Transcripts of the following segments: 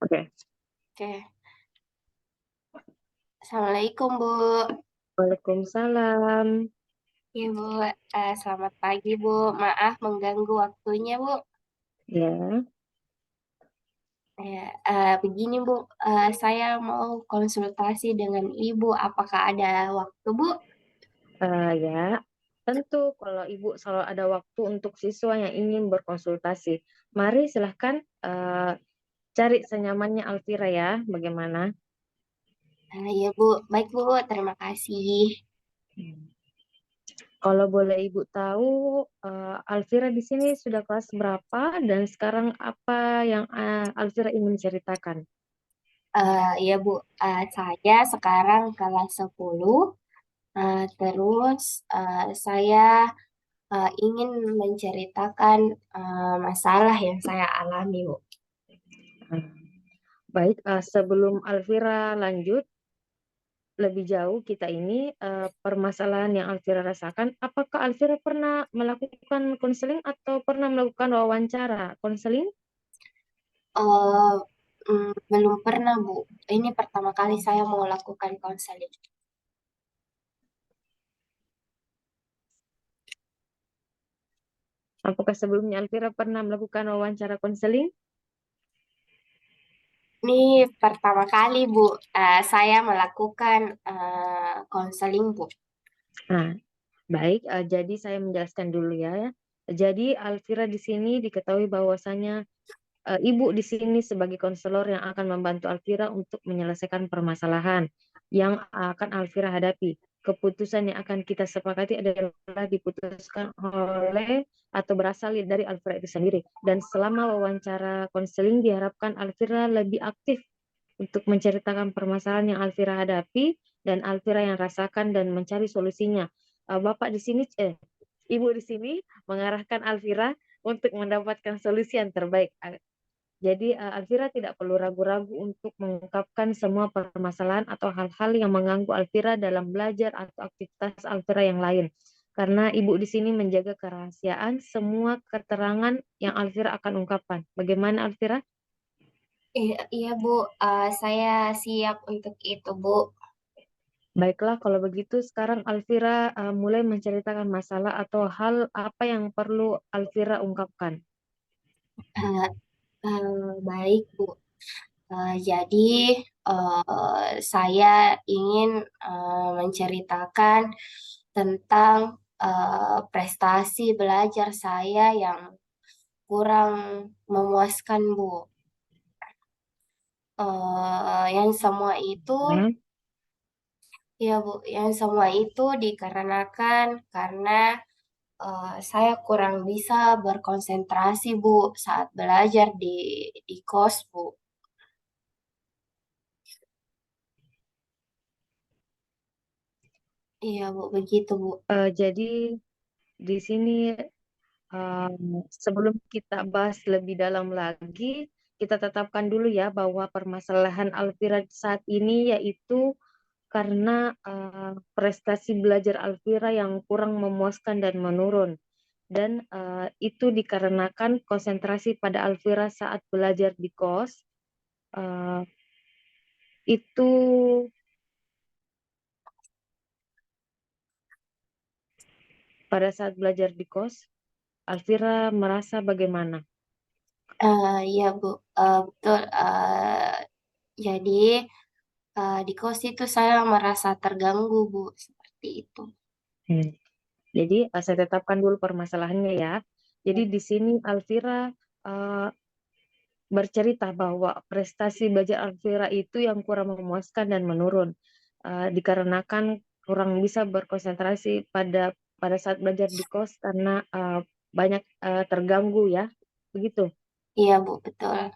Oke, Oke, Assalamualaikum Bu. Waalaikumsalam. Iya Bu, selamat pagi Bu. Maaf mengganggu waktunya Bu. Ya, Ya, begini Bu, saya mau konsultasi dengan Ibu. Apakah ada waktu Bu? ya. Tentu kalau Ibu selalu ada waktu untuk siswa yang ingin berkonsultasi. Mari silahkan cari senyamannya Alfira ya. Bagaimana? Iya Bu, baik Bu, terima kasih. Hmm. Kalau boleh Ibu tahu, Alfira di sini sudah kelas berapa dan sekarang apa yang Alfira ingin ceritakan? Iya Bu, saya sekarang kelas 10. Terus saya ingin menceritakan masalah yang saya alami Bu. Hmm. Baik, sebelum Alfira lanjut, lebih jauh kita ini permasalahan yang Alfira rasakan, apakah Alfira pernah melakukan konseling atau pernah melakukan wawancara konseling? Eh, belum pernah, Bu. Ini pertama kali saya mau lakukan konseling. Apakah sebelumnya Alfira pernah melakukan wawancara konseling? Ini pertama kali, Bu, saya melakukan konseling, Bu. Nah, baik, jadi saya menjelaskan dulu ya. Jadi Alfira di sini diketahui bahwasanya Ibu di sini sebagai konselor yang akan membantu Alfira untuk menyelesaikan permasalahan yang akan Alfira hadapi. Keputusan yang akan kita sepakati adalah diputuskan oleh atau berasal dari Alfira itu sendiri. Dan selama wawancara konseling diharapkan Alfira lebih aktif untuk menceritakan permasalahan yang Alfira hadapi dan Alfira yang rasakan dan mencari solusinya. Bapak di sini, Ibu di sini mengarahkan Alfira untuk mendapatkan solusi yang terbaik. Jadi Alfira tidak perlu ragu-ragu untuk mengungkapkan semua permasalahan atau hal-hal yang mengganggu Alfira dalam belajar atau aktivitas Alfira yang lain. Karena Ibu di sini menjaga kerahasiaan semua keterangan yang Alfira akan ungkapkan. Bagaimana Alfira? Iya, iya, Bu. Saya siap untuk itu, Bu. Baiklah, kalau begitu sekarang Alfira mulai menceritakan masalah atau hal apa yang perlu Alfira ungkapkan. Eh, Baik, Bu. Jadi, saya ingin menceritakan tentang prestasi belajar saya yang kurang memuaskan, Bu. Yang semua itu, Ya. ya Bu, yang semua itu dikarenakan karena saya kurang bisa berkonsentrasi, Bu, saat belajar di kos, Bu. Iya, Bu, begitu, Bu. Jadi di sini sebelum kita bahas lebih dalam lagi, kita tetapkan dulu ya bahwa permasalahan Alfira saat ini yaitu karena prestasi belajar Alfira yang kurang memuaskan dan menurun. Dan itu dikarenakan konsentrasi pada Alfira saat belajar di kos. eh, itu pada saat belajar di kos, Alfira merasa bagaimana? Iya, Bu. Betul. Jadi, di kos itu saya merasa terganggu, Bu. Seperti itu. Hmm. Jadi saya tetapkan dulu permasalahannya ya. Jadi Ya. di sini Alfira eh, bercerita bahwa prestasi belajar Alfira itu yang kurang memuaskan dan menurun. Dikarenakan kurang bisa berkonsentrasi pada saat belajar di kos karena banyak terganggu ya. Begitu. Iya, Bu, betul.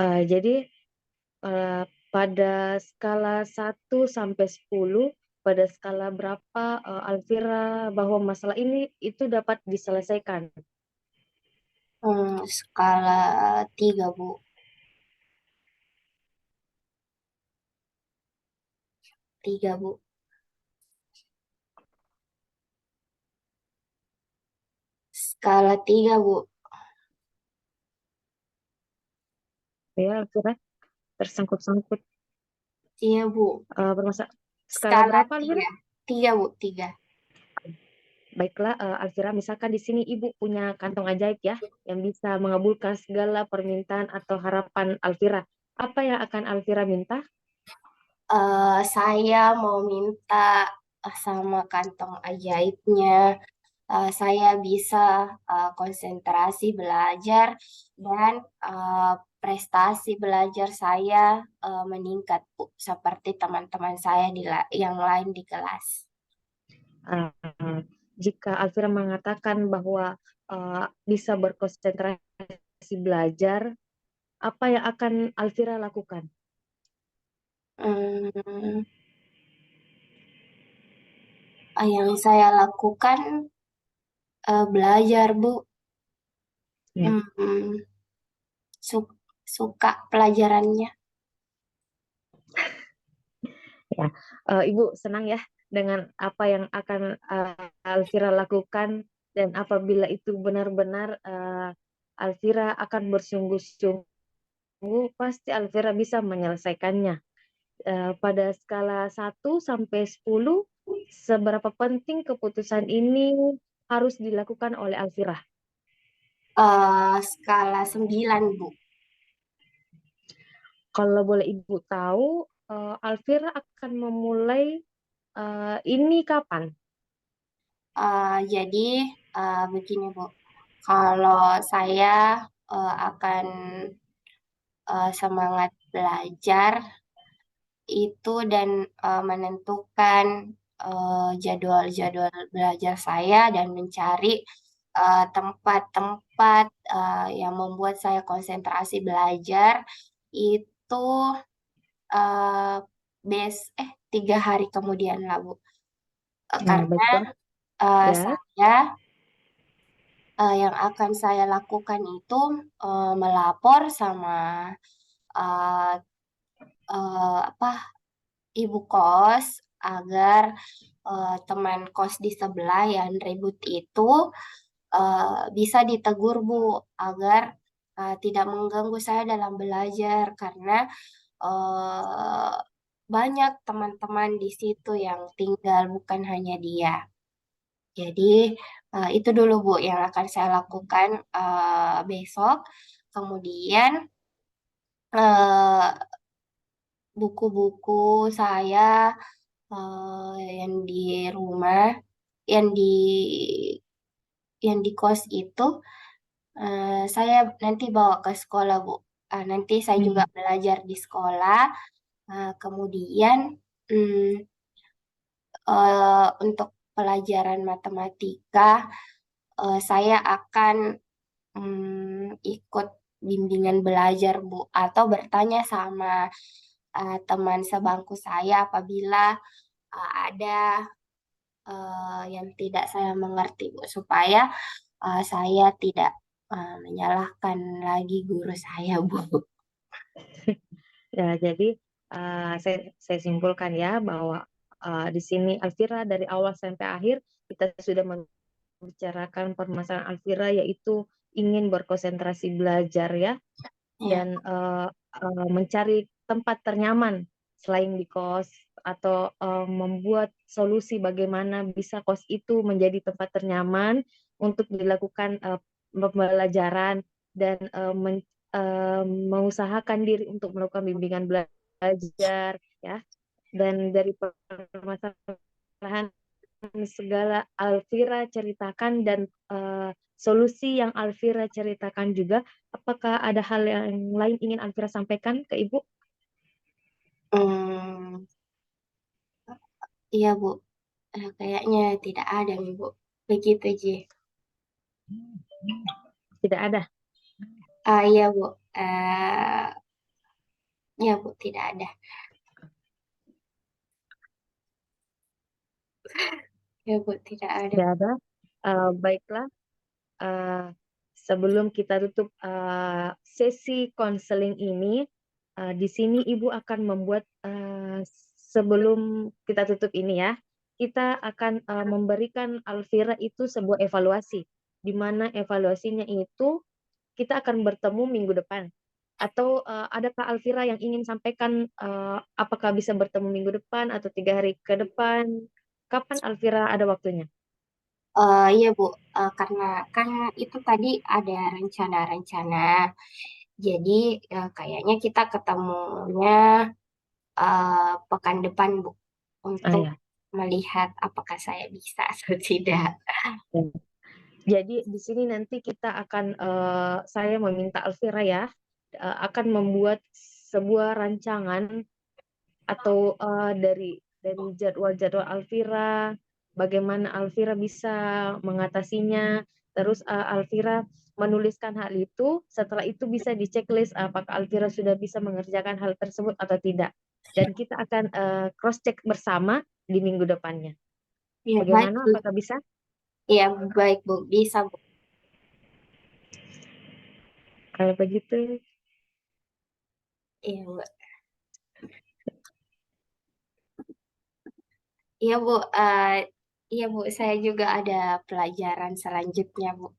Jadi eh, pada skala 1 sampai 10, pada skala berapa Alfira bahwa masalah ini itu dapat diselesaikan? Skala 3, Bu. 3, Bu. Skala 3, Bu. Ya, Alfira. tersangkut-sangkut. Iya, Bu. Bermasa skala Skala berapa, Elvira? 3. 3, Bu, 3. Baiklah, Alfira, misalkan di sini Ibu punya kantong ajaib ya, yang bisa mengabulkan segala permintaan atau harapan Alfira. Apa yang akan Alfira minta? Saya mau minta sama kantong ajaibnya, saya bisa konsentrasi belajar dan prestasi belajar saya meningkat, Bu, seperti teman-teman saya yang lain di kelas. Uh, Jika Alfira mengatakan bahwa bisa berkonsentrasi belajar, apa yang akan Alfira lakukan? Hmm, yang saya lakukan belajar, Bu. Ya, Hmm, suka pelajarannya. ya. Ibu senang ya dengan apa yang akan Alfira lakukan, dan apabila itu benar-benar Alfira akan bersungguh-sungguh, pasti Alfira bisa menyelesaikannya. Pada skala 1 sampai 10, seberapa penting keputusan ini harus dilakukan oleh Alfira? Skala 9, Bu. Kalau boleh Ibu tahu, Alfira akan memulai ini kapan? Jadi begini, Bu. Kalau saya akan semangat belajar itu dan menentukan jadwal-jadwal belajar saya dan mencari tempat-tempat yang membuat saya konsentrasi belajar itu uh, 3 hari kemudian lah, Bu. Nah, Karena baiklah ya. saya yang akan saya lakukan itu melapor sama uh, apa, ibu kos agar teman kos di sebelah yang ribut itu bisa ditegur, Bu, agar tidak mengganggu saya dalam belajar karena eh, banyak teman-teman di situ yang tinggal, bukan hanya dia. Jadi itu dulu, Bu, yang akan saya lakukan besok. Kemudian eh, buku-buku saya yang di rumah, yang di kos itu saya nanti bawa ke sekolah, Bu. Nanti saya juga Hmm. belajar di sekolah. Kemudian mm, untuk pelajaran matematika saya akan ikut bimbingan belajar, Bu, atau bertanya sama teman sebangku saya apabila ada yang tidak saya mengerti, Bu, supaya saya tidak menyalahkan lagi guru saya, Bu. Ya, jadi saya simpulkan ya bahwa di sini Alfira dari awal sampai akhir kita sudah membicarakan permasalahan Alfira, yaitu ingin berkonsentrasi belajar ya, Ya. dan mencari tempat ternyaman selain di kos, atau membuat solusi bagaimana bisa kos itu menjadi tempat ternyaman untuk dilakukan pembelajaran, dan mengusahakan diri untuk melakukan bimbingan belajar ya. Dan dari permasalahan segala Alfira ceritakan, dan solusi yang Alfira ceritakan juga, apakah ada hal yang lain ingin Alfira sampaikan ke Ibu? Hmm, iya, Bu. Kayaknya tidak ada nih, Bu. Begitu, Ji. Tidak ada. Iya, Bu. Eh, ya, Bu, tidak ada. Ya, Bu, tidak ada. Tidak ada. Baiklah. Uh, Sebelum kita tutup sesi konseling ini, di sini Ibu akan membuat, sebelum kita tutup ini ya, kita akan memberikan Alfira itu sebuah evaluasi, di mana evaluasinya itu kita akan bertemu minggu depan. Atau adakah Alvira yang ingin sampaikan, apakah bisa bertemu minggu depan atau 3 hari ke depan? Kapan Alvira ada waktunya? Iya Bu, karena kan itu tadi ada rencana-rencana. Jadi kayaknya kita ketemunya pekan depan Bu, Ah untuk ya. melihat apakah saya bisa atau tidak. Ya. Jadi di sini nanti kita akan, saya meminta Alvira ya, akan membuat sebuah rancangan atau dari jadwal-jadwal Alvira, bagaimana Alvira bisa mengatasinya, terus Alvira menuliskan hal itu, setelah itu bisa di-checklist apakah Alvira sudah bisa mengerjakan hal tersebut atau tidak. Dan kita akan cross check bersama di minggu depannya. Iya baik Bagaimana? Bu, Apakah bisa? iya baik Bu, bisa Bu. Kalau begitu, Iya Bu, iya Bu, iya Bu, saya juga ada pelajaran selanjutnya Bu.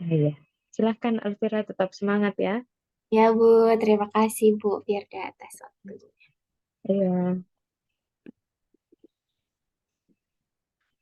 iya. Silahkan Alvira tetap semangat ya. Ya Bu, terima kasih Bu Firda atas waktunya. Iya.